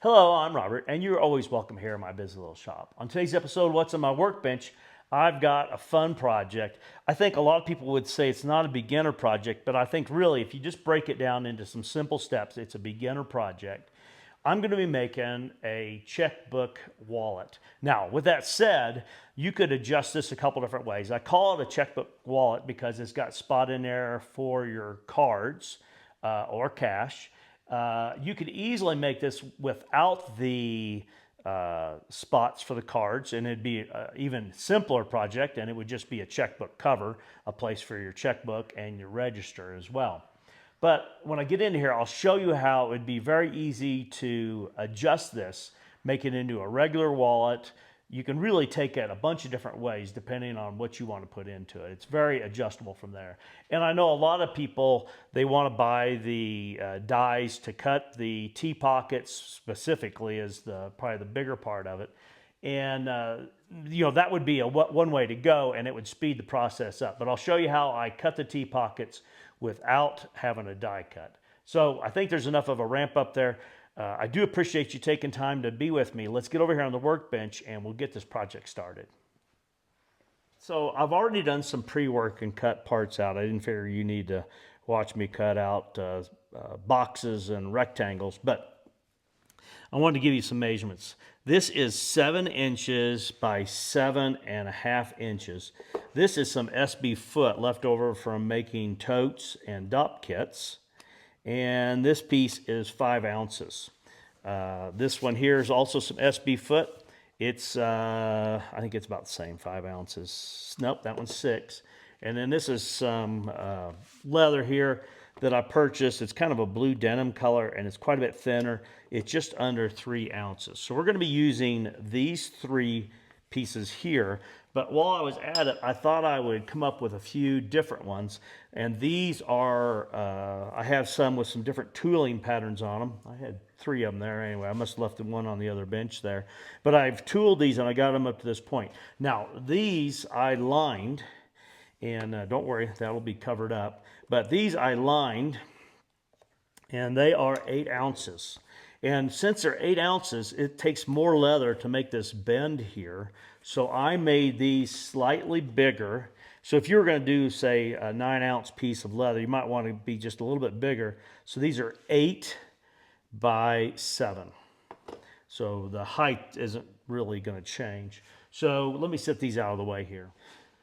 Hello, I'm Robert, and you're always welcome here in my busy little shop. On today's episode, What's on My Workbench, I've got a fun project. I think a lot of people would say it's not a beginner project, but I think really if you just break it down into some simple steps, it's a beginner project. I'm going to be making a checkbook wallet. Now, with that said, you could adjust this a couple different ways. I call it a checkbook wallet because it's got spot in there for your cards or cash. You could easily make this without the spots for the cards, and it'd be an even simpler project, and it would just be a checkbook cover, a place for your checkbook and your register as well. But when I get into here, I'll show you how it would be very easy to adjust this, make it into a regular wallet. You can really take it a bunch of different ways depending on what you want to put into it. It's very adjustable from there. And I know a lot of people, they want to buy the dies to cut the T-pockets specifically is probably the bigger part of it. And that would be one way to go, and it would speed the process up. But I'll show you how I cut the T-pockets without having a die cut. So I think there's enough of a ramp up there. I do appreciate you taking time to be with me. Let's get over here on the workbench and we'll get this project started. So I've already done some pre-work and cut parts out. I didn't figure you need to watch me cut out boxes and rectangles, but I wanted to give you some measurements. This is 7 inches by 7.5 inches. This is some SB foot left over from making totes and dop kits. And this piece is 5 ounces. This one here is also some SB foot. It's, I think it's about the same, 5 ounces. Nope, that one's 6. And then this is some leather here that I purchased. It's kind of a blue denim color, and it's quite a bit thinner. It's just under 3 ounces. So we're going to be using these 3 pieces here. But while I was at it, I thought I would come up with a few different ones. And these are, I have some with some different tooling patterns on them. I had 3 of them there anyway. I must have left the one on the other bench there. But I've tooled these and I got them up to this point. Now, these I lined, and don't worry, that'll be covered up. But these I lined, and they are 8 ounces. And since they're 8 ounces, it takes more leather to make this bend here. So I made these slightly bigger. So if you were going to do, say, a 9-ounce piece of leather, you might want to be just a little bit bigger. So these are 8 by 7. So the height isn't really going to change. So let me set these out of the way here.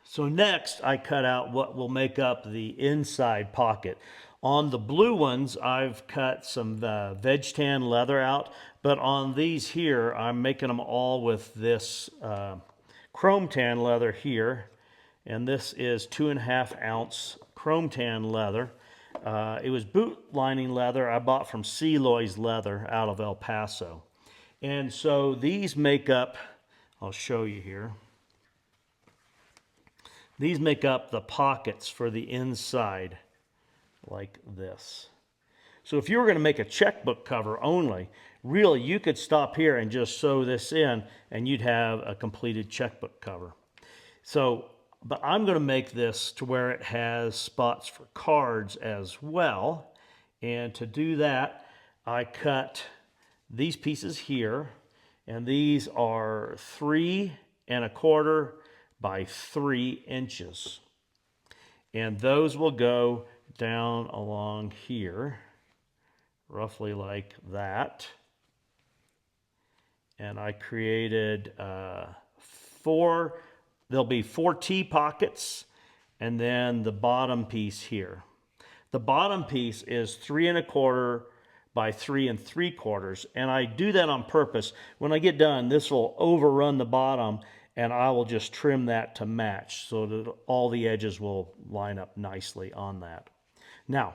So next, I cut out what will make up the inside pocket. On the blue ones, I've cut some vegtan leather out, but on these here, I'm making them all with this chrome tan leather here, and this is 2.5 ounce chrome tan leather. It was boot lining leather I bought from Celoy's Leather out of El Paso. And so these make up, I'll show you here. These make up the pockets for the inside, like this. So if you were going to make a checkbook cover only, really you could stop here and just sew this in and you'd have a completed checkbook cover. So, but I'm going to make this to where it has spots for cards as well. And to do that, I cut these pieces here, and these are 3.25 by 3 inches. And those will go down along here, roughly like that. And I created there'll be 4 T-pockets, and then the bottom piece here. The bottom piece is 3.25 by 3.75, and I do that on purpose. When I get done, this will overrun the bottom, and I will just trim that to match so that all the edges will line up nicely on that. Now,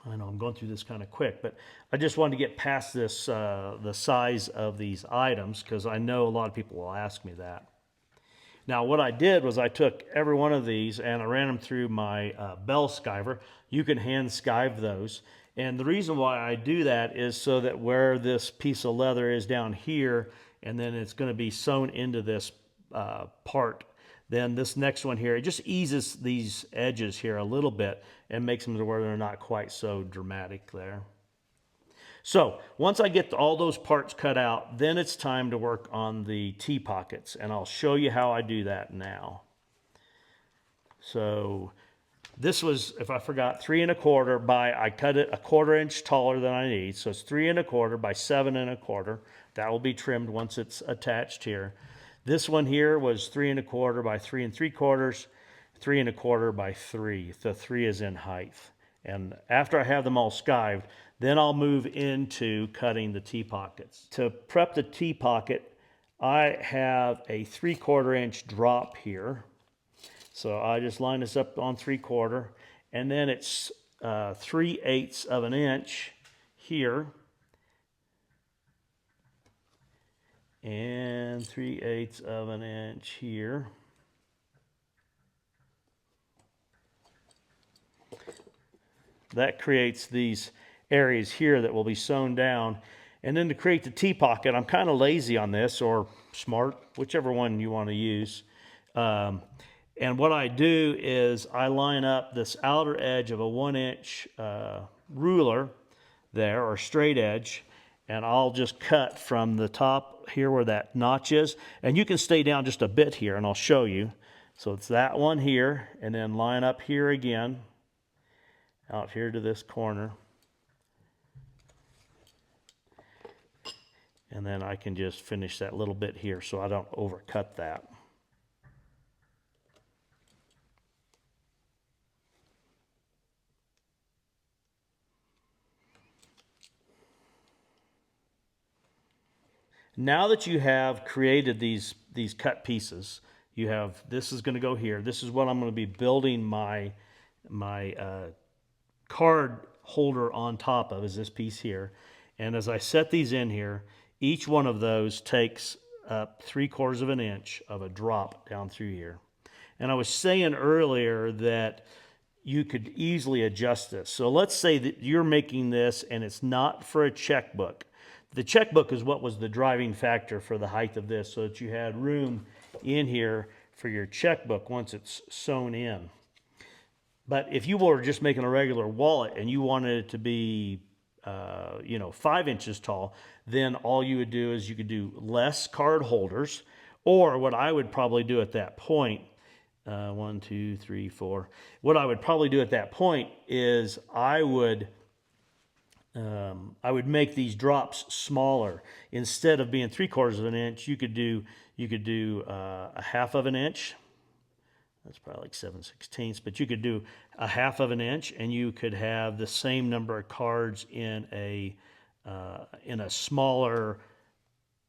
I know I'm going through this kind of quick, but I just wanted to get past this, the size of these items, because I know a lot of people will ask me that. Now, what I did was I took every one of these and I ran them through my bell skiver. You can hand skive those. And the reason why I do that is so that where this piece of leather is down here, and then it's going to be sewn into this part, then this next one here, it just eases these edges here a little bit and makes them to where they're not quite so dramatic there. So once I get all those parts cut out, then it's time to work on the T-pockets, and I'll show you how I do that now. So this was, if I forgot, 3 1/4 by, I cut it 1/4 inch taller than I need. So it's 3 1/4 by 7 1/4. That will be trimmed once it's attached here. This one here was 3 1/4 by 3 3/4, 3 1/4 by 3. The 3 is in height. And after I have them all skived, then I'll move into cutting the T-pockets. To prep the T-pocket, I have a 3/4 inch drop here. So I just line this up on 3/4, and then it's 3/8 of an inch here, and 3/8 of an inch here. That creates these areas here that will be sewn down. And then to create the T-pocket, I'm kind of lazy on this, or smart, whichever one you want to use. And what I do is I line up this outer edge of a 1 inch ruler there, or straight edge, and I'll just cut from the top here where that notch is. And you can stay down just a bit here, and I'll show you. So it's that one here, and then line up here again, out here to this corner. And then I can just finish that little bit here so I don't overcut that. Now that you have created these cut pieces, you have, this is going to go here. This is what I'm going to be building my card holder on top of, is this piece here. And as I set these in here, each one of those takes up 3/4 of an inch of a drop down through here. And I was saying earlier that you could easily adjust this. So let's say that you're making this and it's not for a checkbook. The checkbook is what was the driving factor for the height of this, so that you had room in here for your checkbook once it's sewn in. But if you were just making a regular wallet and you wanted it to be, 5 inches tall, then all you would do is you could do less card holders, or what I would probably do at that point, 1, 2, 3, 4. What I would probably do at that point is I would make these drops smaller. Instead of being 3/4 of an inch, you could do a 1/2 of an inch. That's probably like 7/16, but you could do a 1/2 of an inch, and you could have the same number of cards in a smaller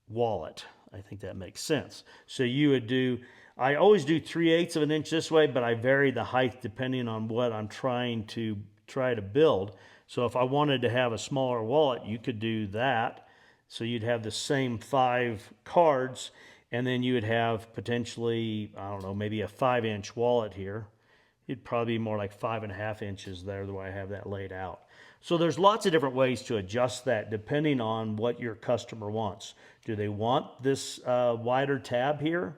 wallet. I think that makes sense. So you would do, I always do 3/8 of an inch this way, but I vary the height depending on what I'm trying to build. So if I wanted to have a smaller wallet, you could do that. So you'd have the same 5 cards, and then you would have potentially, I don't know, maybe a 5-inch wallet here. It'd probably be more like 5.5 inches there, the way I have that laid out. So there's lots of different ways to adjust that depending on what your customer wants. Do they want this wider tab here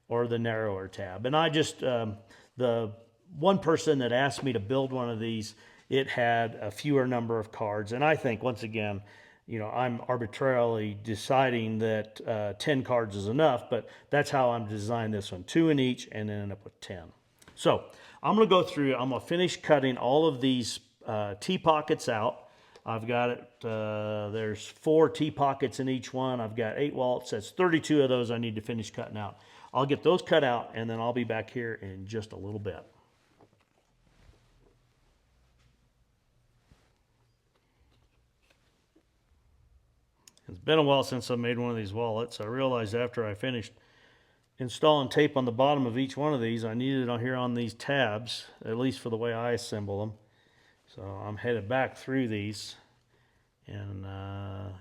or the narrower tab? And I just, the one person that asked me to build one of these, it had a fewer number of cards. And I think, once again, I'm arbitrarily deciding that 10 cards is enough, but that's how I'm designing this one. 2 in each, and then end up with 10. So I'm going to go through, I'm going to finish cutting all of these T-pockets out. I've got it, there's 4 T-pockets in each one. I've got 8 wallets. That's 32 of those I need to finish cutting out. I'll get those cut out, and then I'll be back here in just a little bit. It's been a while since I made one of these wallets. I realized after I finished installing tape on the bottom of each one of these, I needed it here on these tabs, at least for the way I assemble them. So I'm headed back through these. And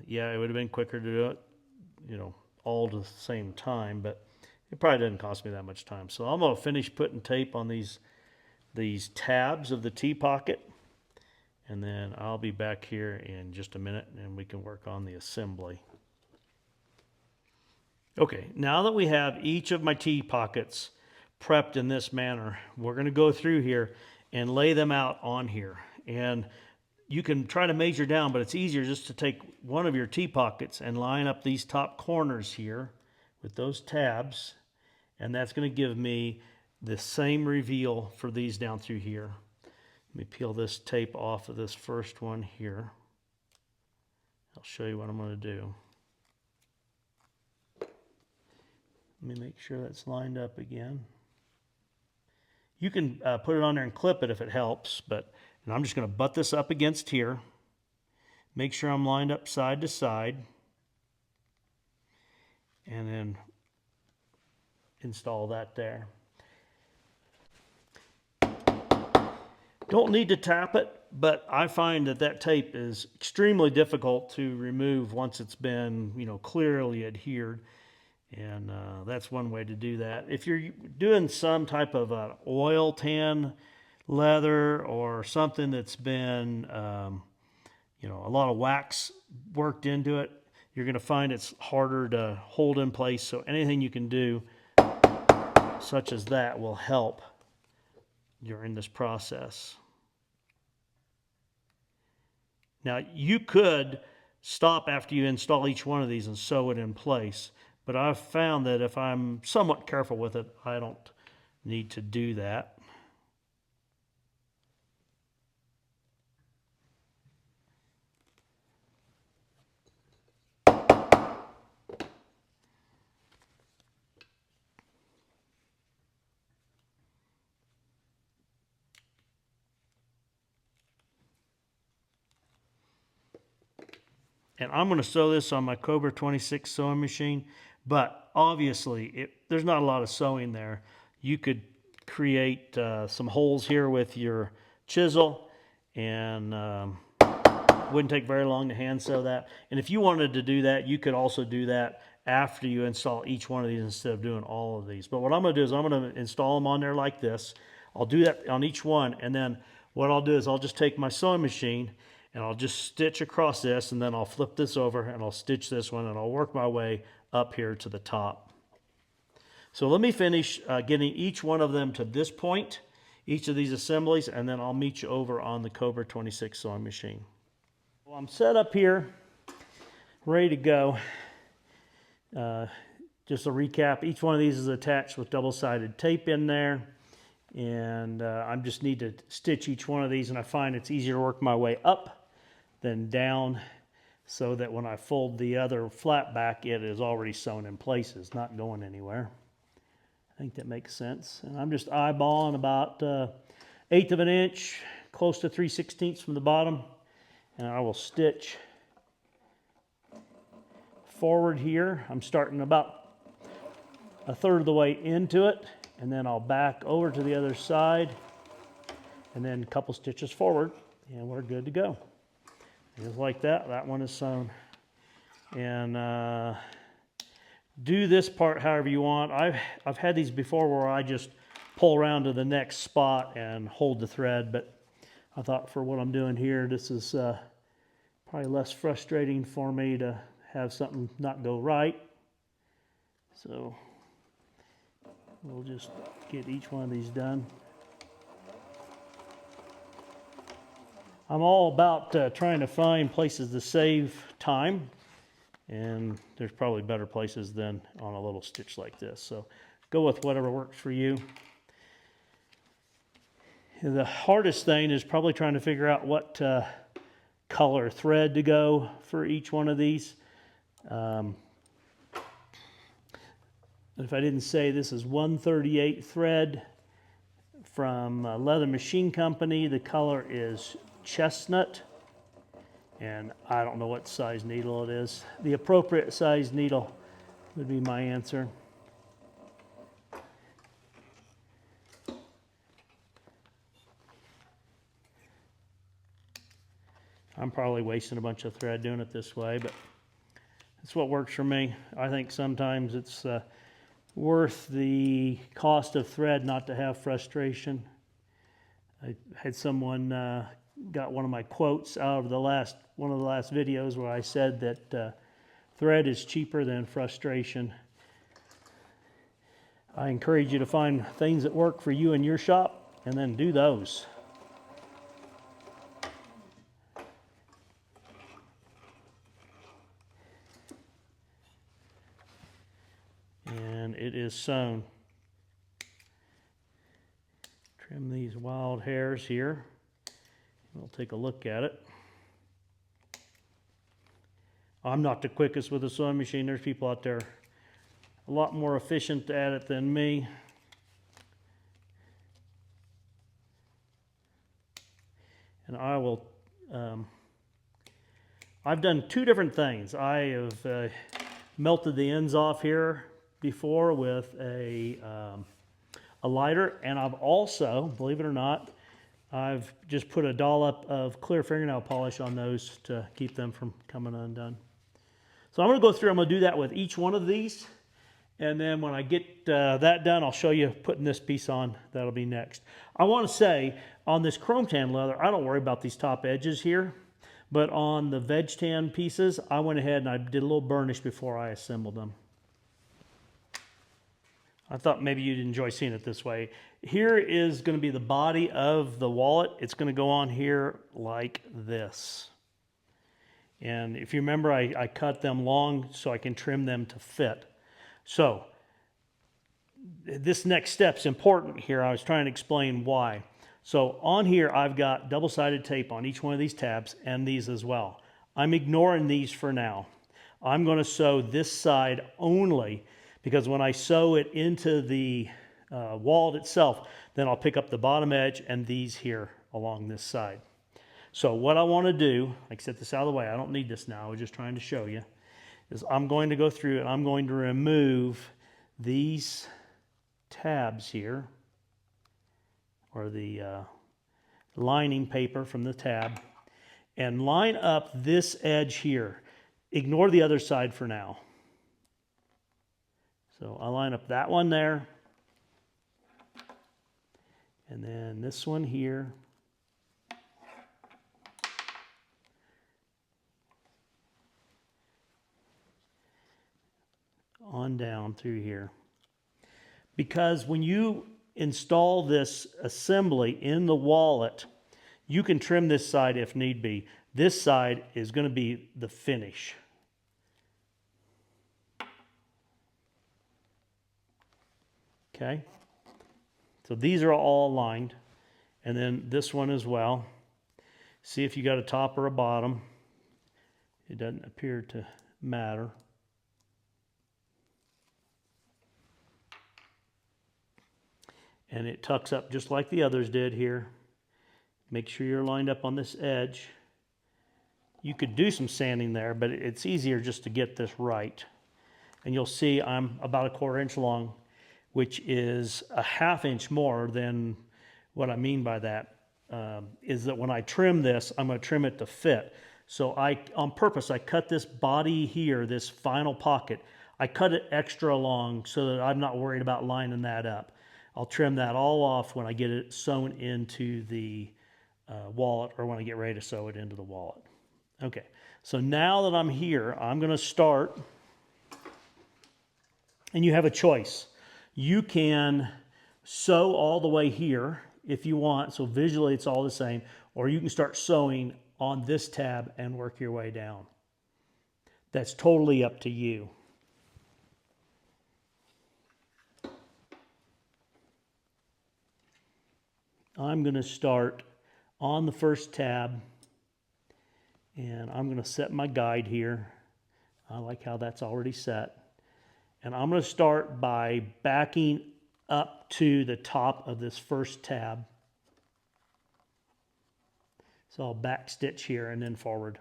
yeah, it would have been quicker to do it, all at the same time, but it probably didn't cost me that much time. So I'm going to finish putting tape on these tabs of the T-pocket. And then I'll be back here in just a minute, and we can work on the assembly. Okay, now that we have each of my T-pockets prepped in this manner, we're going to go through here and lay them out on here. And you can try to measure down, but it's easier just to take one of your T-pockets and line up these top corners here with those tabs, and that's going to give me the same reveal for these down through here. Let me peel this tape off of this first one here. I'll show you what I'm going to do. Let me make sure that's lined up again. You can put it on there and clip it if it helps, and I'm just going to butt this up against here. Make sure I'm lined up side to side. And then install that there. Don't need to tap it, but I find that tape is extremely difficult to remove once it's been, clearly adhered. And that's one way to do that. If you're doing some type of oil tan leather or something that's been, a lot of wax worked into it, you're going to find it's harder to hold in place. So anything you can do, such as that, will help during this process. Now, you could stop after you install each one of these and sew it in place. But I've found that if I'm somewhat careful with it, I don't need to do that. And I'm going to sew this on my Cobra 26 sewing machine, but obviously there's not a lot of sewing there. You could create some holes here with your chisel, and wouldn't take very long to hand sew that. And if you wanted to do that, you could also do that after you install each one of these instead of doing all of these. But what I'm going to do is I'm going to install them on there like this. I'll do that on each one, and then what I'll do is I'll just take my sewing machine and I'll just stitch across this, and then I'll flip this over and I'll stitch this one, and I'll work my way up here to the top. So let me finish getting each one of them to this point, each of these assemblies, and then I'll meet you over on the Cobra 26 sewing machine. Well, I'm set up here, ready to go. Just a recap, each one of these is attached with double-sided tape in there. And I just need to stitch each one of these, and I find it's easier to work my way up than down, so that when I fold the other flat back, it is already sewn in place. It's not going anywhere. I think that makes sense. And I'm just eyeballing about 1/8 of an inch, close to 3/16 from the bottom, and I will stitch forward here. I'm starting about 1/3 of the way into it, and then I'll back over to the other side, and then a couple stitches forward, and we're good to go. Just like that, that one is sewn. And do this part however you want. I've had these before where I just pull around to the next spot and hold the thread, but I thought for what I'm doing here, this is probably less frustrating for me to have something not go right. So we'll just get each one of these done. I'm all about trying to find places to save time, and there's probably better places than on a little stitch like this. So go with whatever works for you. The hardest thing is probably trying to figure out what color thread to go for each one of these. If I didn't say, this is 138 thread from Leather Machine Company. The color is chestnut, and I don't know what size needle it is. The appropriate size needle would be my answer. I'm probably wasting a bunch of thread doing it this way, but it's what works for me. I think sometimes it's worth the cost of thread not to have frustration. I had someone got one of my quotes out of one of the last videos where I said that thread is cheaper than frustration. I encourage you to find things that work for you in your shop and then do those. and it is sewn. Trim these wild hairs here. We'll take a look at it. I'm not the quickest with a sewing machine. There's people out there a lot more efficient at it than me. And I will, I've done two different things. I have melted the ends off here before with a lighter, and I've also, believe it or not, I've just put a dollop of clear fingernail polish on those to keep them from coming undone. So I'm going to go through, I'm going to do that with each one of these, and then when I get that done, I'll show you putting this piece on. That'll be next. I want to say, on this chrome tan leather, I don't worry about these top edges here, but on the veg tan pieces, I went ahead and I did a little burnish before I assembled them. I thought maybe you'd enjoy seeing it this way. Here is going to be the body of the wallet. It's going to go on here like this. And if you remember, I cut them long so I can trim them to fit. So this next step's important here. I was trying to explain why. So on here, I've got double-sided tape on each one of these tabs and these as well. I'm ignoring these for now. I'm going to sew this side only, because when I sew it into the wallet itself, then I'll pick up the bottom edge and these here along this side. So what I want to do, like set this out of the way, I don't need this now, I was just trying to show you, is I'm going to go through and I'm going to remove these tabs here, or the lining paper from the tab, and line up this edge here. Ignore the other side for now. So I line up that one there, and then this one here, on down through here. Because when you install this assembly in the wallet, you can trim this side if need be. This side is going to be the finish. Okay, so these are all aligned, and then this one as well. See if you got a top or a bottom. It doesn't appear to matter. And it tucks up just like the others did here. Make sure you're lined up on this edge. You could do some sanding there, but it's easier just to get this right. And you'll see I'm about a 1/4 inch long, which is a 1/2 inch more than what I mean by that. Is that when I trim this, I'm going to trim it to fit. So on purpose, I cut this body here, this final pocket, I cut it extra long so that I'm not worried about lining that up. I'll trim that all off when I get it sewn into the wallet, or when I get ready to sew it into the wallet. Okay, so now that I'm here, I'm going to start, and you have a choice. You can sew all the way here if you want, so visually it's all the same, or you can start sewing on this tab and work your way down. That's totally up to you. I'm going to start on the first tab, and I'm going to set my guide here. I like how that's already set. And I'm going to start by backing up to the top of this first tab. So I'll back stitch here and then forward.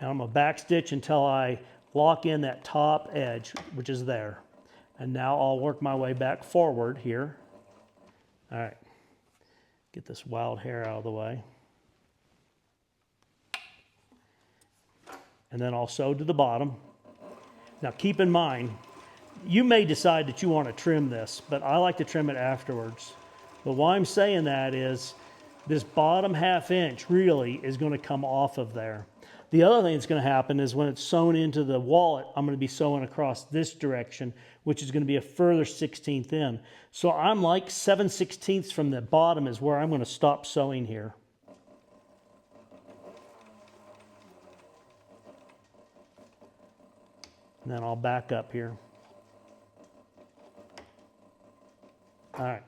And I'm going to back stitch until I lock in that top edge, which is there. And now I'll work my way back forward here. All right, get this wild hair out of the way. And then I'll sew to the bottom. Now keep in mind, you may decide that you want to trim this, but I like to trim it afterwards. But why I'm saying that is this bottom 1/2 inch really is going to come off of there. The other thing that's going to happen is when it's sewn into the wallet, I'm going to be sewing across this direction, which is going to be a further 1/16 in. So I'm like 7/16 from the bottom is where I'm going to stop sewing here. And then I'll back up here. All right.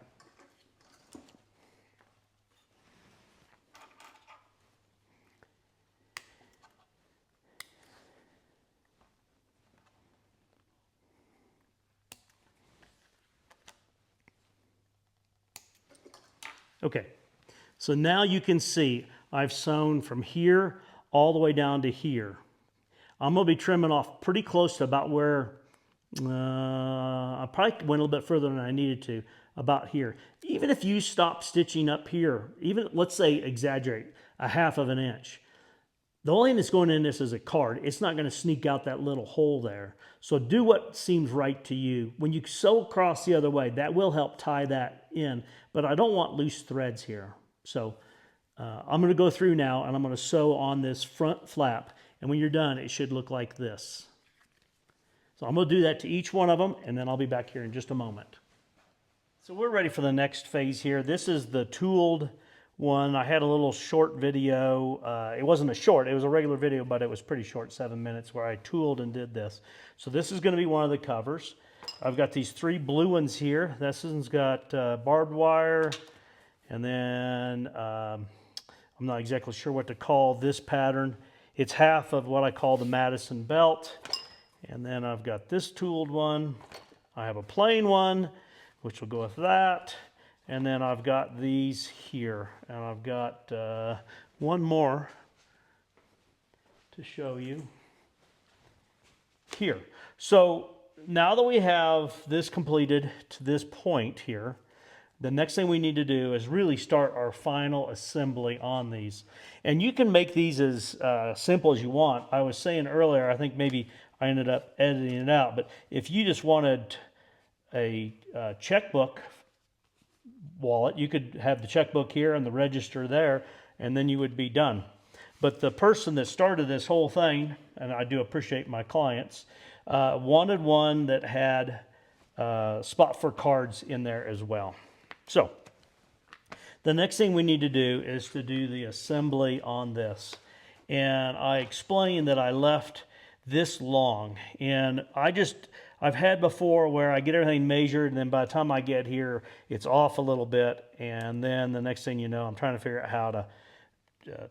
Okay, so now you can see I've sewn from here all the way down to here. I'm going to be trimming off pretty close to about where, I probably went a little bit further than I needed to, about here. Even if you stop stitching up here, even let's say exaggerate, a half of an inch. The only thing that's going in this is a card. It's not going to sneak out that little hole there. So do what seems right to you. When you sew across the other way, that will help tie that in. But I don't want loose threads here. So I'm going to go through now and I'm going to sew on this front flap. And when you're done, it should look like this. So I'm going to do that to each one of them, and then I'll be back here in just a moment. So we're ready for the next phase here. This is the tooled one. I had a little short video. It wasn't a short, it was a regular video, but it was pretty short, 7 minutes, where I tooled and did this. So this is going to be one of the covers. I've got these 3 blue ones here. This one's got barbed wire, and then I'm not exactly sure what to call this pattern. It's half of what I call the Madison belt. And then I've got this tooled one. I have a plain one, which will go with that. And then I've got these here. And I've got one more to show you here. So now that we have this completed to this point here, the next thing we need to do is really start our final assembly on these. And you can make these as simple as you want. I was saying earlier, I think maybe I ended up editing it out, but if you just wanted a checkbook wallet, you could have the checkbook here and the register there, and then you would be done. But the person that started this whole thing, and I do appreciate my clients, wanted one that had a spot for cards in there as well. So the next thing we need to do is to do the assembly on this. And I explained that I left this long, and I've had before where I get everything measured, and then by the time I get here, it's off a little bit, and then the next thing you know, I'm trying to figure out how to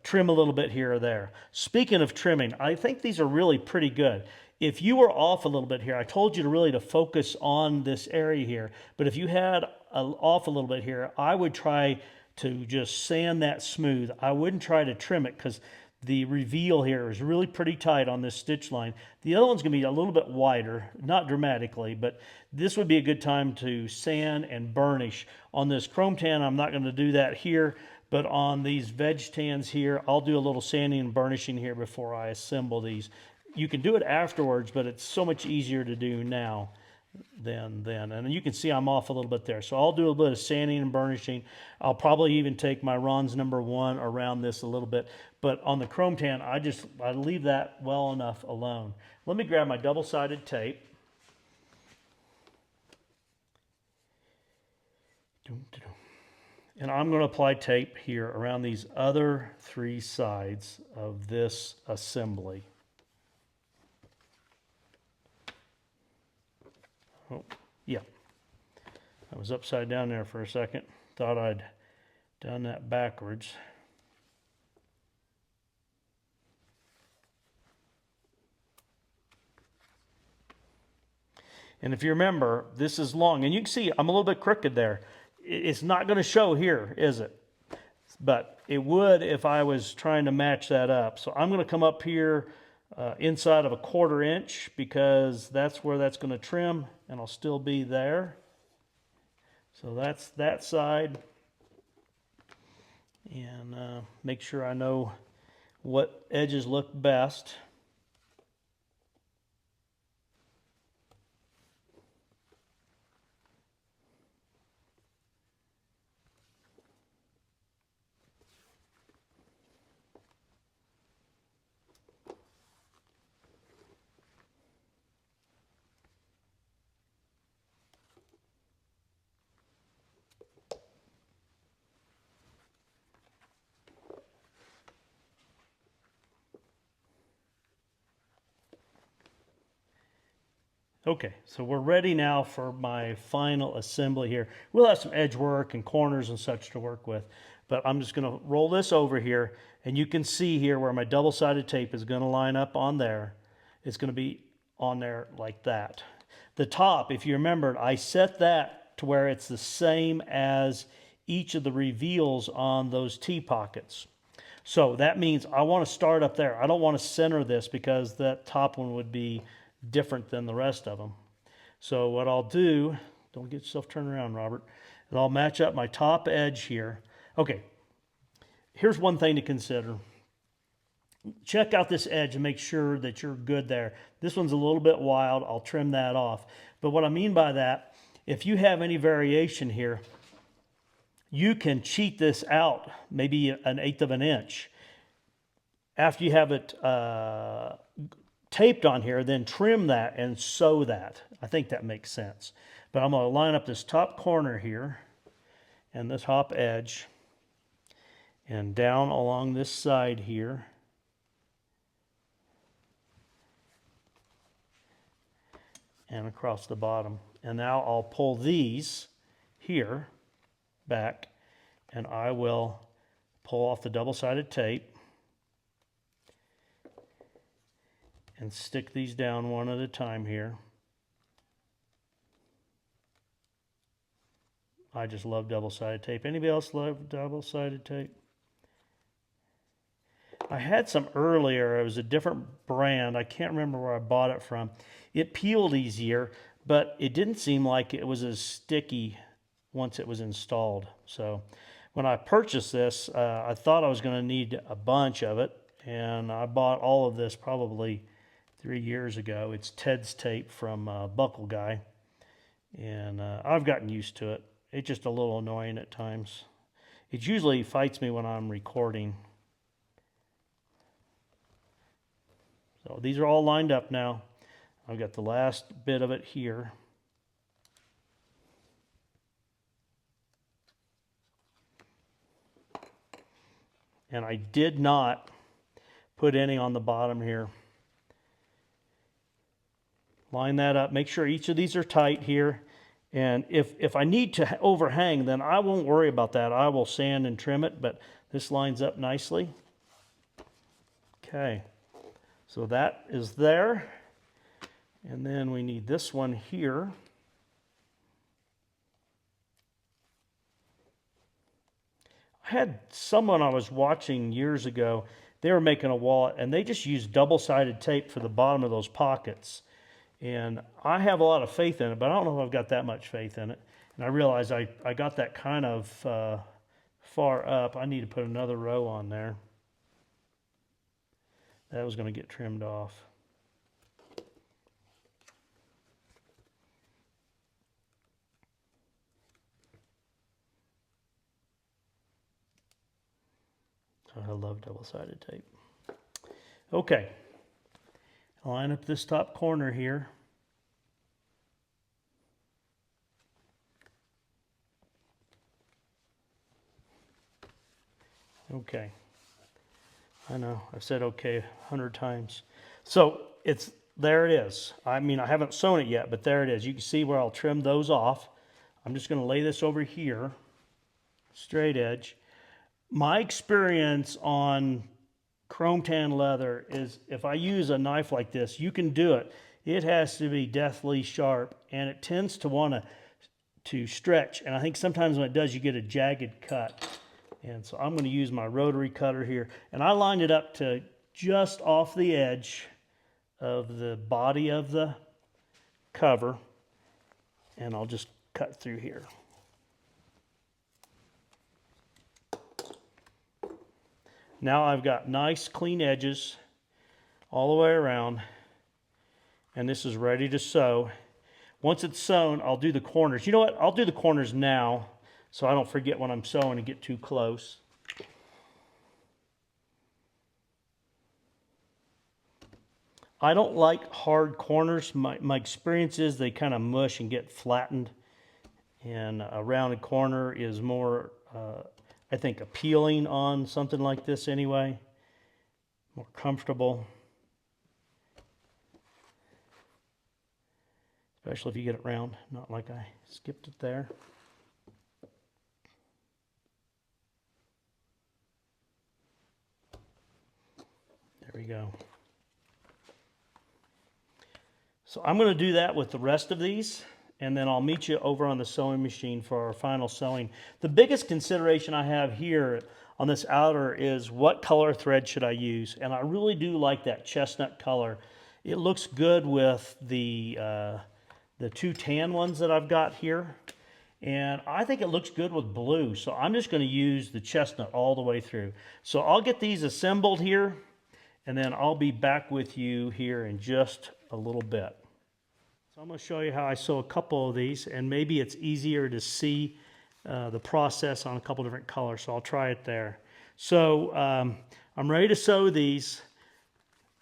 trim a little bit here or there. Speaking of trimming, I think these are really pretty good. If you were off a little bit here, I told you to focus on this area here, but if you had off a little bit here, I would try to just sand that smooth. I wouldn't try to trim it, because the reveal here is really pretty tight on this stitch line. The other one's going to be a little bit wider, not dramatically, but this would be a good time to sand and burnish. On this chrome tan, I'm not going to do that here, but on these veg tans here, I'll do a little sanding and burnishing here before I assemble these. You can do it afterwards, but it's so much easier to do now than then. And you can see I'm off a little bit there. So I'll do a bit of sanding and burnishing. I'll probably even take my Ron's number 1 around this a little bit. But on the chrome tan, I leave that well enough alone. Let me grab my double-sided tape. And I'm going to apply tape here around these other 3 sides of this assembly. Oh, yeah. I was upside down there for a second. Thought I'd done that backwards. And if you remember, this is long. And you can see I'm a little bit crooked there. It's not going to show here, is it? But it would if I was trying to match that up. So I'm going to come up here inside of a 1/4 inch, because that's where that's going to trim, and I'll still be there. So that's that side. And make sure I know what edges look best. Okay, so we're ready now for my final assembly here. We'll have some edge work and corners and such to work with, but I'm just going to roll this over here, and you can see here where my double-sided tape is going to line up on there. It's going to be on there like that. The top, if you remember, I set that to where it's the same as each of the reveals on those T-pockets. So that means I want to start up there. I don't want to center this because that top one would be different than the rest of them. So what I'll do, don't get yourself turned around, Robert, and I'll match up my top edge here. Okay, here's one thing to consider. Check out this edge and make sure that you're good there. This one's a little bit wild. I'll trim that off. But what I mean by that, if you have any variation here, you can cheat this out maybe 1/8 of an inch. After you have it taped on here, then trim that and sew that. I think that makes sense. But I'm going to line up this top corner here and this top edge and down along this side here. And across the bottom. And now I'll pull these here back, and I will pull off the double-sided tape and stick these down one at a time here. I just love double-sided tape. Anybody else love double-sided tape? I had some earlier. It was a different brand. I can't remember where I bought it from. It peeled easier, but it didn't seem like it was as sticky once it was installed. So when I purchased this, I thought I was going to need a bunch of it, and I bought all of this probably 3 years ago. It's Ted's tape from Buckle Guy, and I've gotten used to it. It's just a little annoying at times. It usually fights me when I'm recording. So these are all lined up now. I've got the last bit of it here. And I did not put any on the bottom here. Line that up. Make sure each of these are tight here. And if I need to overhang, then I won't worry about that. I will sand and trim it, but this lines up nicely. Okay. So that is there. And then we need this one here. I had someone I was watching years ago. They were making a wallet, and they just used double-sided tape for the bottom of those pockets. And I have a lot of faith in it, but I don't know if I've got that much faith in it. And I realized I got that kind of far up. I need to put another row on there. That was going to get trimmed off. I love double-sided tape. Okay. Line up this top corner here. Okay. I know, I've said okay 100 times. So there it is. I mean, I haven't sewn it yet, but there it is. You can see where I'll trim those off. I'm just going to lay this over here, straight edge. My experience on chrome tan leather is if I use a knife like this, you can do it. It has to be deathly sharp, and it tends to want to stretch. And I think sometimes when it does, you get a jagged cut. And so I'm going to use my rotary cutter here. And I lined it up to just off the edge of the body of the cover. And I'll just cut through here. Now I've got nice clean edges all the way around. And this is ready to sew. Once it's sewn, I'll do the corners. You know what? I'll do the corners now, so I don't forget when I'm sewing and get too close. I don't like hard corners. My experience is they kind of mush and get flattened. And a rounded corner is more, I think, appealing on something like this anyway. More comfortable. especially if you get it round, not like I skipped it there. There we go. So I'm going to do that with the rest of these, and then I'll meet you over on the sewing machine for our final sewing. The biggest consideration I have here on this outer is what color thread should I use, and I really do like that chestnut color. It looks good with the two tan ones that I've got here, and I think it looks good with blue, so I'm just going to use the chestnut all the way through. So I'll get these assembled here, and then I'll be back with you here in just a little bit. So I'm going to show you how I sew a couple of these, and maybe it's easier to see the process on a couple different colors, so I'll try it there. So I'm ready to sew these.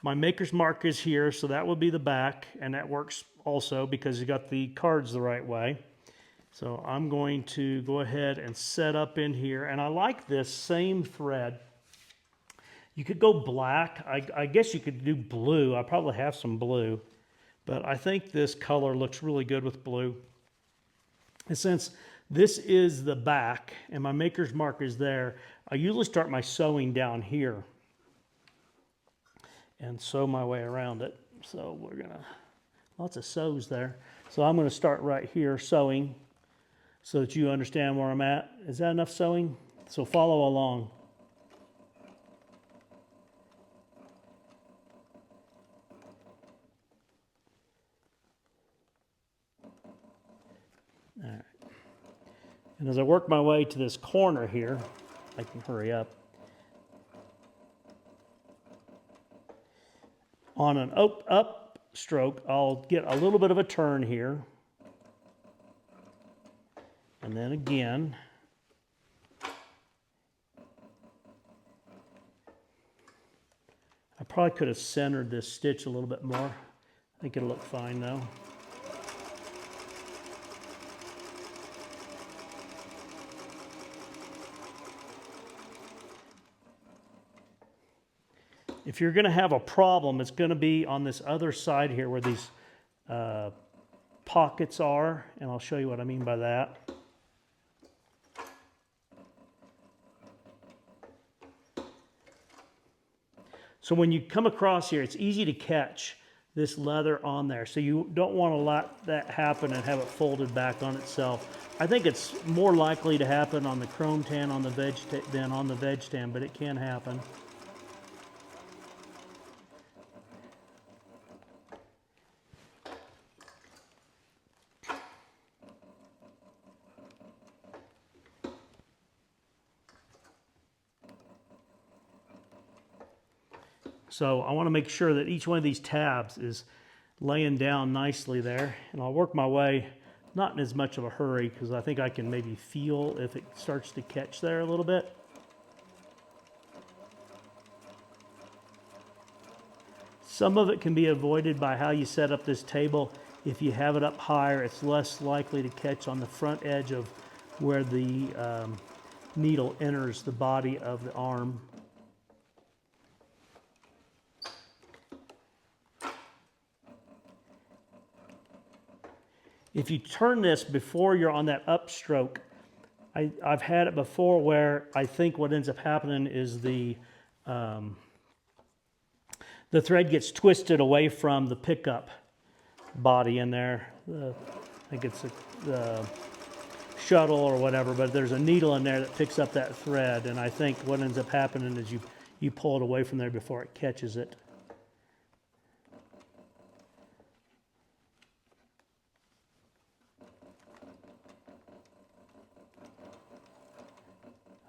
My maker's mark is here, so that will be the back, and that works also because you got the cards the right way. So I'm going to go ahead and set up in here, and I like this same thread. You could go black. I guess you could do blue. I probably have some blue, but I think this color looks really good with blue. And since this is the back and my maker's mark is there, I usually start my sewing down here and sew my way around it. So we're gonna, lots of sews there. So I'm gonna start right here sewing so that you understand where I'm at. Is that enough sewing? So follow along. All right. And as I work my way to this corner here, I can hurry up. On an up stroke, I'll get a little bit of a turn here. And then again. I probably could have centered this stitch a little bit more. I think it'll look fine though. If you're going to have a problem, it's going to be on this other side here where these pockets are, and I'll show you what I mean by that. So when you come across here, it's easy to catch this leather on there. So you don't want to let that happen and have it folded back on itself. I think it's more likely to happen on the chrome tan on the than on the veg tan, but it can happen. So I want to make sure that each one of these tabs is laying down nicely there. And I'll work my way, not in as much of a hurry, because I think I can maybe feel if it starts to catch there a little bit. Some of it can be avoided by how you set up this table. If you have it up higher, it's less likely to catch on the front edge of where the needle enters the body of the arm. If you turn this before you're on that upstroke, I've had it before where I think what ends up happening is the thread gets twisted away from the pickup body in there. I think it's the shuttle or whatever, but there's a needle in there that picks up that thread, and I think what ends up happening is you pull it away from there before it catches it.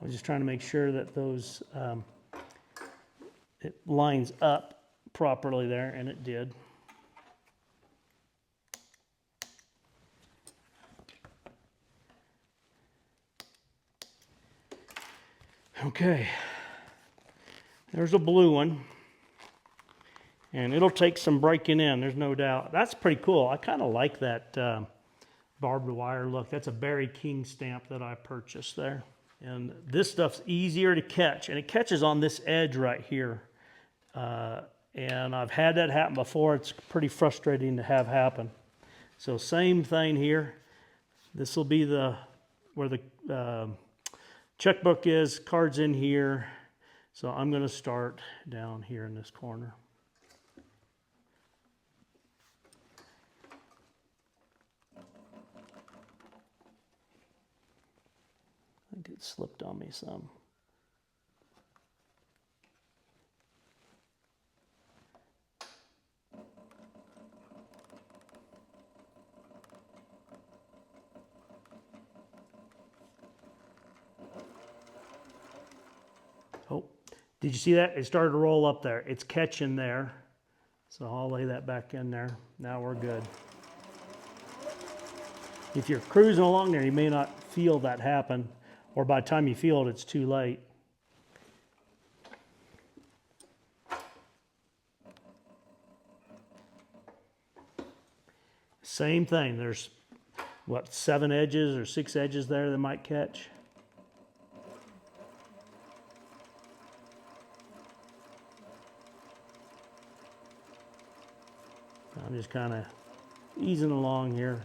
I was just trying to make sure that those, it lines up properly there, and it did. Okay, there's a blue one, and it'll take some breaking in, there's no doubt. That's pretty cool. I kind of like that barbed wire look. That's a Barry King stamp that I purchased there. And this stuff's easier to catch, and it catches on this edge right here. And I've had that happen before. It's pretty frustrating to have happen. So same thing here. This will be where the checkbook is, cards in here. So I'm going to start down here in this corner. I think it slipped on me some. Oh, did you see that? It started to roll up there. It's catching there. So I'll lay that back in there. Now we're good. If you're cruising along there, you may not feel that happen, or by the time you feel it, it's too late. Same thing. There's, what, 7 edges or 6 edges there that might catch. I'm just kind of easing along here.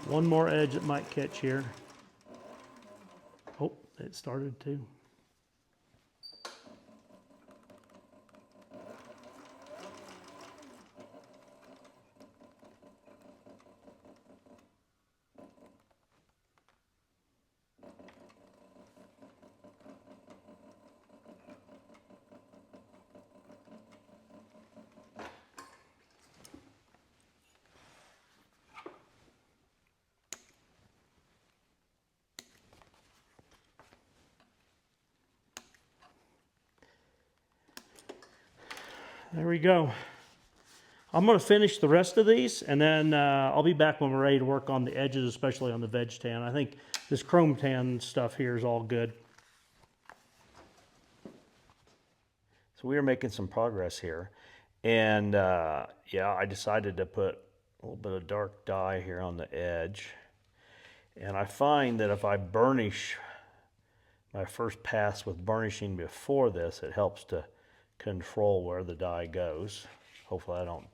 One more edge that might catch here. Oh, it started to. There we go. I'm going to finish the rest of these, and then I'll be back when we're ready to work on the edges, especially on the veg tan. I think this chrome tan stuff here is all good. So we are making some progress here. And yeah, I decided to put a little bit of dark dye here on the edge. And I find that if I burnish my first pass with burnishing before this, it helps to control where the dye goes. Hopefully I don't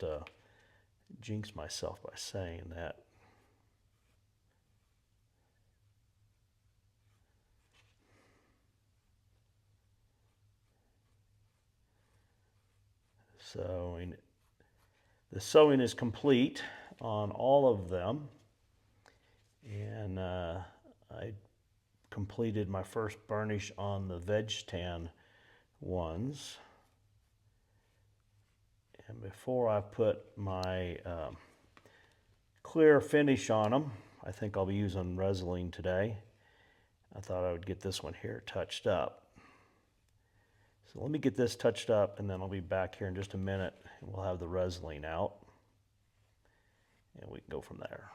jinx myself by saying that. So the sewing is complete on all of them, and I completed my first burnish on the veg tan ones. And before I put my clear finish on them, I think I'll be using Resin today. I thought I would get this one here touched up. So let me get this touched up, and then I'll be back here in just a minute, and we'll have the Resin out, and we can go from there.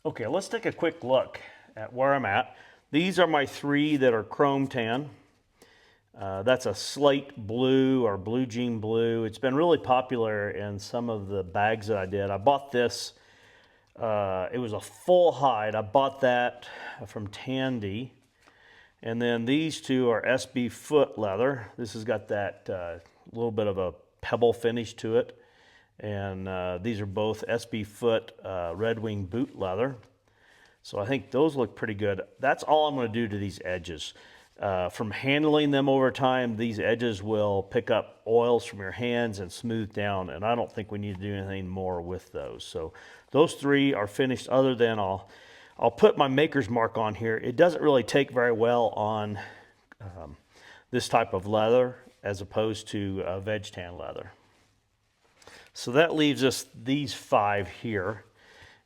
Okay, let's take a quick look at where I'm at. These are my 3 that are chrome tan. That's a slate blue or blue jean blue. It's been really popular in some of the bags that I did. I bought this, it was a full hide. I bought that from Tandy. And then these 2 are SB foot leather. This has got that little bit of a pebble finish to it. And these are both SB foot Red Wing boot leather. So I think those look pretty good. That's all I'm going to do to these edges. From handling them over time, these edges will pick up oils from your hands and smooth down, and I don't think we need to do anything more with those. So those 3 are finished, other than I'll put my maker's mark on here. It doesn't really take very well on this type of leather as opposed to veg tan leather. So that leaves us these 5 here,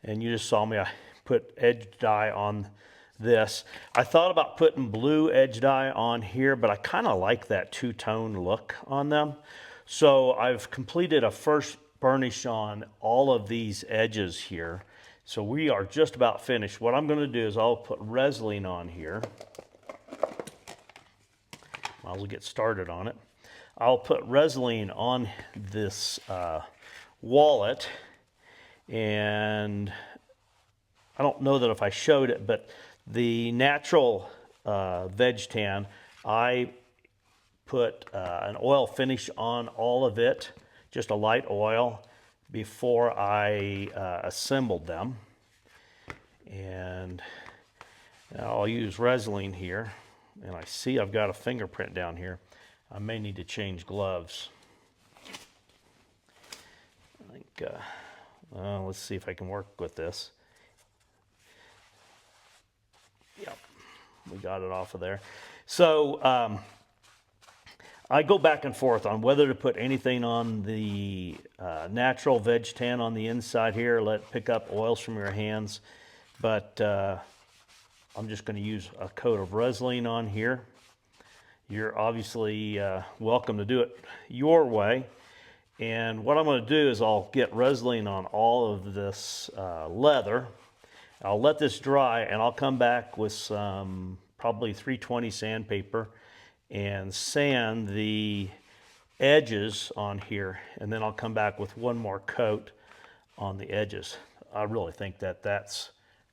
and you just saw me, I put edge dye on this. I thought about putting blue edge dye on here, but I kind of like that two-tone look on them. So I've completed a first burnish on all of these edges here, So we are just about finished. What I'm going to do is I'll put resin on here. I'll get started on it. I'll put resin on this wallet, and I don't know that if I showed it, but the natural vegtan, I put an oil finish on all of it, just a light oil, before I assembled them. And I'll use resin here, and I see I've got a fingerprint down here. I may need to change gloves. I think, let's see if I can work with this. Yep, we got it off of there. So I go back and forth on whether to put anything on the natural vegtan on the inside here, let pick up oils from your hands. But I'm just going to use a coat of resin on here. You're obviously welcome to do it your way. And what I'm going to do is I'll get resin on all of this leather. I'll let this dry, and I'll come back with some probably 320 sandpaper and sand the edges on here, and then I'll come back with one more coat on the edges. I really think that that's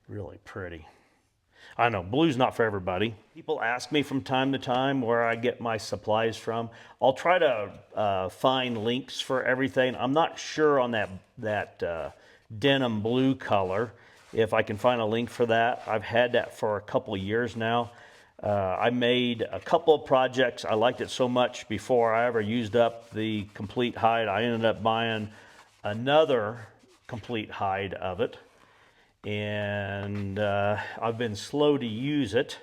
really pretty. I know blue's not for everybody. People ask me from time to time where I get my supplies from. I'll try to find links for everything. I'm not sure on that denim blue color if I can find a link for that. I've had that for a couple of years now. I made a couple of projects. I liked it so much before I ever used up the complete hide. I ended up buying another complete hide of it. And I've been slow to use it.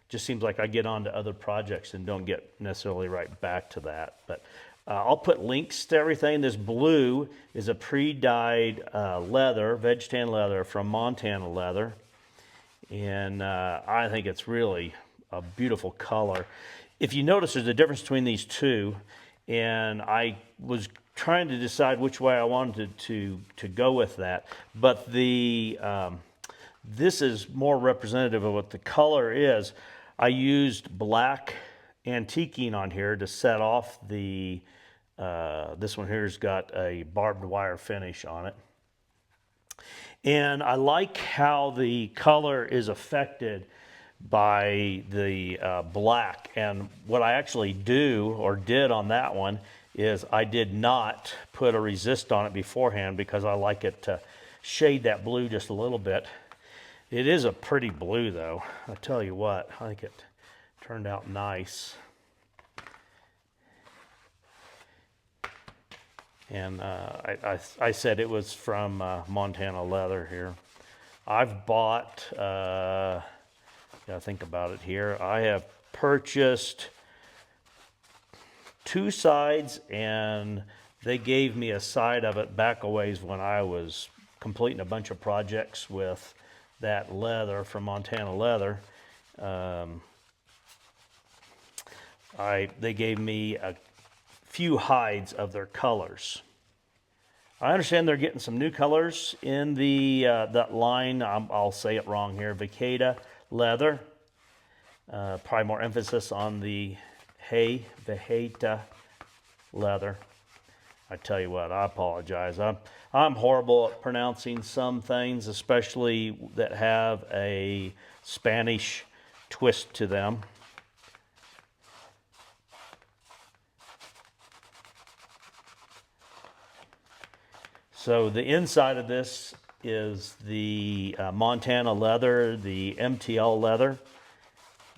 Just seems like I get on to other projects and don't get necessarily right back to that. But I'll put links to everything. This blue is a pre-dyed leather, vegtan leather from Montana Leather. And I think it's really a beautiful color. If you notice, there's a difference between these two. And I was trying to decide which way I wanted to go with that, but the this is more representative of what the color is. I used black antiquing on here to set off the this one here's got a barbed wire finish on it, and I like how the color is affected by the black. And what I actually do or did on that one is I did not put a resist on it beforehand because I like it to shade that blue just a little bit. It is a pretty blue though. I tell you what, I think it turned out nice. And I said it was from Montana Leather here. I've bought, gotta think about it here. I have purchased 2 sides, and they gave me a side of it back a ways when I was completing a bunch of projects with that leather from Montana Leather. They gave me a few hides of their colors. I understand they're getting some new colors in the that line. I'll say it wrong here. Vaqueta leather. Probably more emphasis on the Vaqueta leather. I tell you what, I apologize. I'm horrible at pronouncing some things, especially that have a Spanish twist to them. So the inside of this is the Montana Leather, the MTL leather,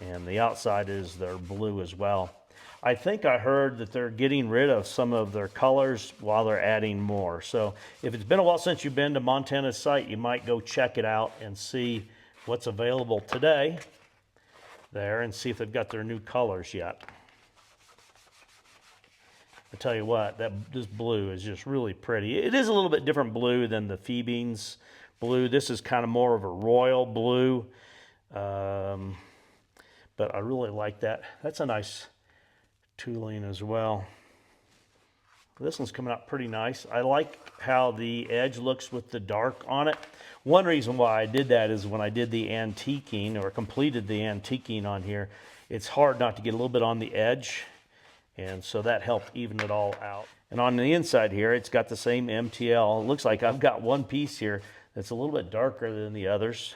and the outside is their blue as well. I think I heard that they're getting rid of some of their colors while they're adding more. So if it's been a while since you've been to Montana's site, you might go check it out and see what's available today there and see if they've got their new colors yet. I tell you what, this blue is just really pretty. It is a little bit different blue than the Fiebing's blue. This is kind of more of a royal blue, but I really like that. That's a nice tooling as well. This one's coming out pretty nice. I like how the edge looks with the dark on it. One reason why I did that is when I did the antiquing or completed the antiquing on here, it's hard not to get a little bit on the edge. And so that helped even it all out. And on the inside here, it's got the same MTL. It looks like I've got one piece here that's a little bit darker than the others.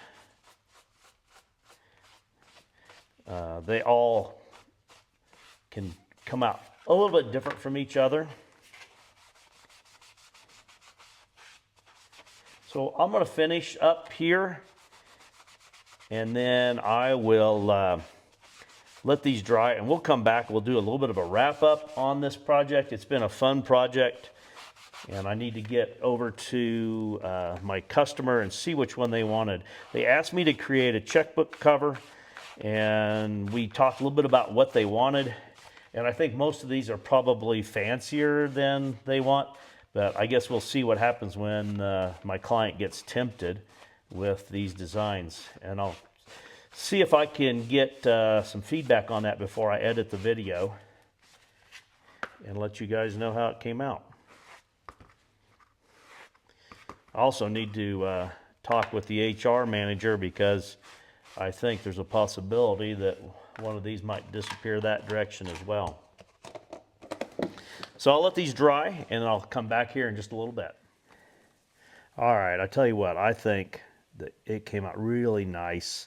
They all can come out a little bit different from each other. So I'm going to finish up here, and then I will let these dry, and we'll come back. We'll do a little bit of a wrap up on this project. It's been a fun project, and I need to get over to my customer and see which one they wanted. They asked me to create a checkbook cover, and we talked a little bit about what they wanted, and I think most of these are probably fancier than they want, but I guess we'll see what happens when my client gets tempted with these designs, and I'll see if I can get some feedback on that before I edit the video and let you guys know how it came out. I also need to talk with the HR manager because I think there's a possibility that one of these might disappear that direction as well. So I'll let these dry and I'll come back here in just a little bit. All right, I tell you what, I think that it came out really nice.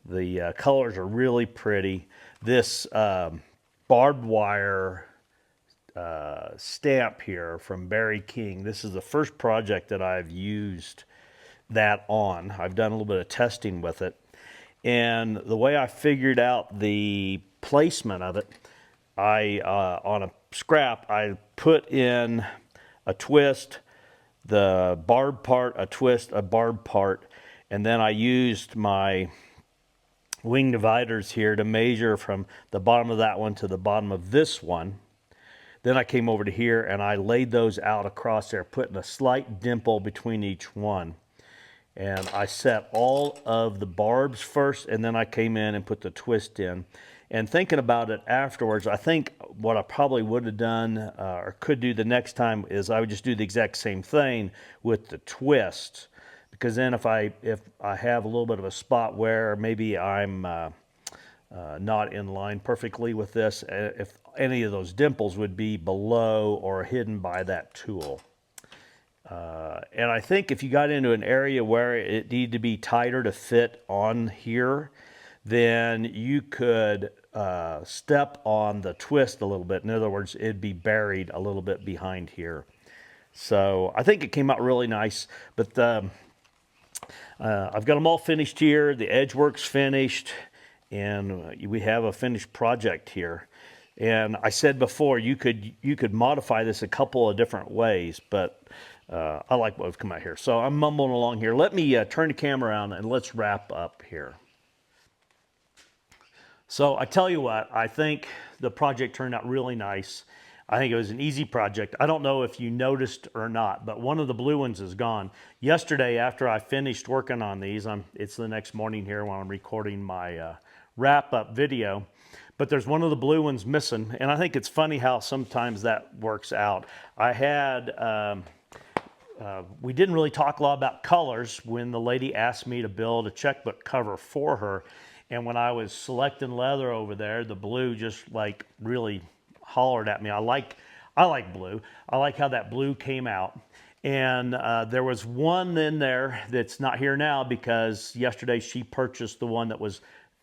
The colors are really pretty. This barbed wire stamp here from Barry King, this is the first project that I've used that on. I've done a little bit of testing with it. And the way I figured out the placement of it, on a scrap, I put in a twist, the barbed part, a twist, a barbed part, and then I used my wing dividers here to measure from the bottom of that one to the bottom of this one. Then I came over to here and I laid those out across there, putting a slight dimple between each one. And I set all of the barbs first, and then I came in and put the twist in. And thinking about it afterwards, I think what I probably would have done or could do the next time is I would just do the exact same thing with the twist. Because then if I have a little bit of a spot where maybe I'm not in line perfectly with this, if any of those dimples would be below or hidden by that tool. And I think if you got into an area where it needed to be tighter to fit on here, then you could step on the twist a little bit. In other words, it'd be buried a little bit behind here. So I think it came out really nice, but I've got them all finished here. The edge work's finished, and we have a finished project here. And I said before, you could modify this a couple of different ways, but I like what we've come out here. So I'm mumbling along here. Let me turn the camera around and let's wrap up here. So I tell you what, I think the project turned out really nice. I think it was an easy project. I don't know if you noticed or not, but one of the blue ones is gone. Yesterday, after I finished working on these, it's the next morning here when I'm recording my wrap-up video, but there's one of the blue ones missing, and I think it's funny how sometimes that works out. I had, we didn't really talk a lot about colors when the lady asked me to build a checkbook cover for her, and when I was selecting leather over there, the blue just like really hollered at me. I like blue. I like how that blue came out. And there was one in there that's not here now because yesterday she purchased the one that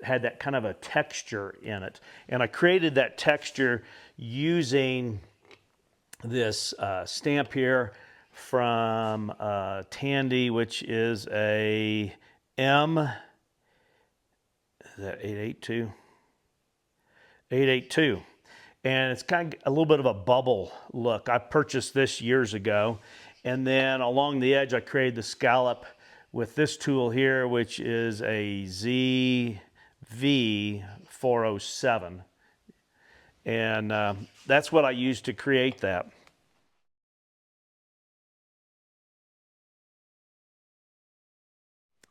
had that kind of a texture in it. And I created that texture using this stamp here from Tandy, which is a M, is that 882? 882. And it's kind of a little bit of a bubble look. I purchased this years ago. And then along the edge, I created the scallop with this tool here, which is a ZV407. And that's what I used to create that.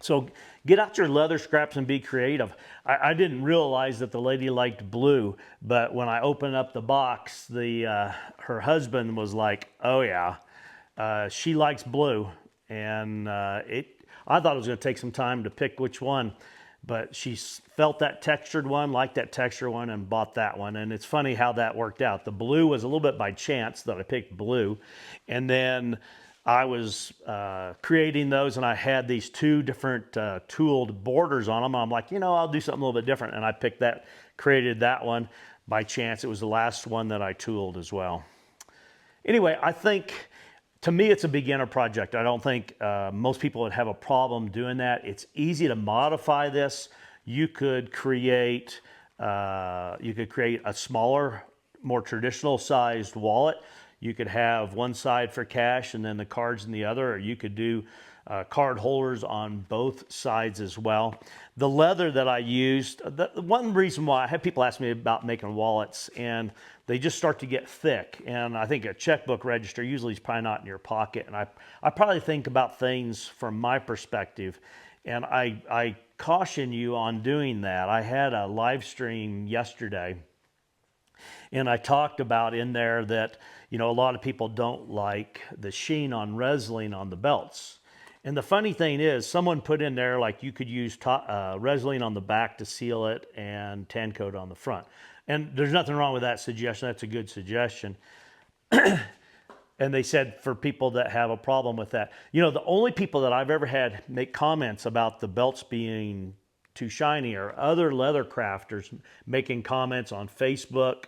So get out your leather scraps and be creative. I didn't realize that the lady liked blue, but when I opened up the box, her husband was like, "Oh yeah, she likes blue," and I thought it was going to take some time to pick which one, but she felt that textured one, liked that textured one, and bought that one. And it's funny how that worked out. The blue was a little bit by chance that I picked blue, and then I was creating those, and I had these two different tooled borders on them. I'm like, I'll do something a little bit different, and I picked that, created that one by chance. It was the last one that I tooled as well. Anyway, I think, to me, it's a beginner project. I don't think most people would have a problem doing that. It's easy to modify this. You could create a smaller, more traditional sized wallet. You could have one side for cash and then the cards in the other, or you could do card holders on both sides as well. The leather that I used, one reason why I have people ask me about making wallets, and they just start to get thick. And I think a checkbook register usually is probably not in your pocket. And I probably think about things from my perspective. And I caution you on doing that. I had a live stream yesterday, and I talked about in there that, a lot of people don't like the sheen on resin on the belts. And the funny thing is, someone put in there, like, you could use resin on the back to seal it and tan coat on the front. And there's nothing wrong with that suggestion. That's a good suggestion. And they said for people that have a problem with that, the only people that I've ever had make comments about the belts being too shiny are other leather crafters making comments on Facebook.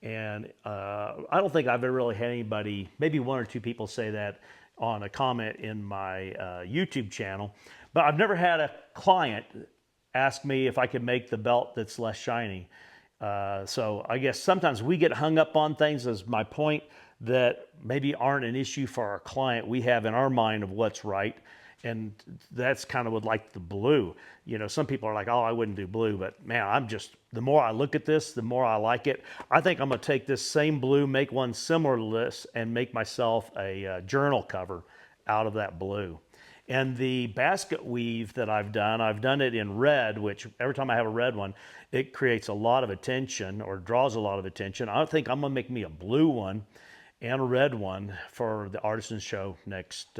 And I don't think I've ever really had anybody, maybe one or two people, say that on a comment in my YouTube channel. But I've never had a client ask me if I could make the belt that's less shiny. So I guess sometimes we get hung up on things, as my point, that maybe aren't an issue for our client. We have in our mind of what's right. And that's kind of with like the blue. Some people are like, oh, I wouldn't do blue. But man, the more I look at this, the more I like it. I think I'm going to take this same blue, make one similar to this, and make myself a journal cover out of that blue. And the basket weave that I've done it in red, which every time I have a red one, it creates a lot of attention, or draws a lot of attention. I think I'm going to make me a blue one and a red one for the Artisan Show next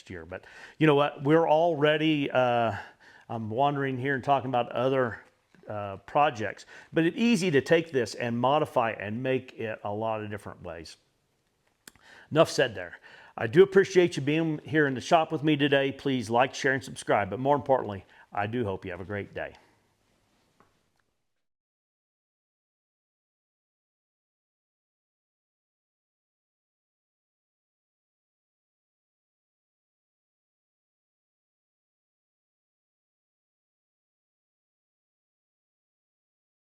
year. But you know what? We're already, I'm wandering here and talking about other projects, but it's easy to take this and modify and make it a lot of different ways. Enough said there. I do appreciate you being here in the shop with me today. Please like, share, and subscribe. But more importantly, I do hope you have a great day.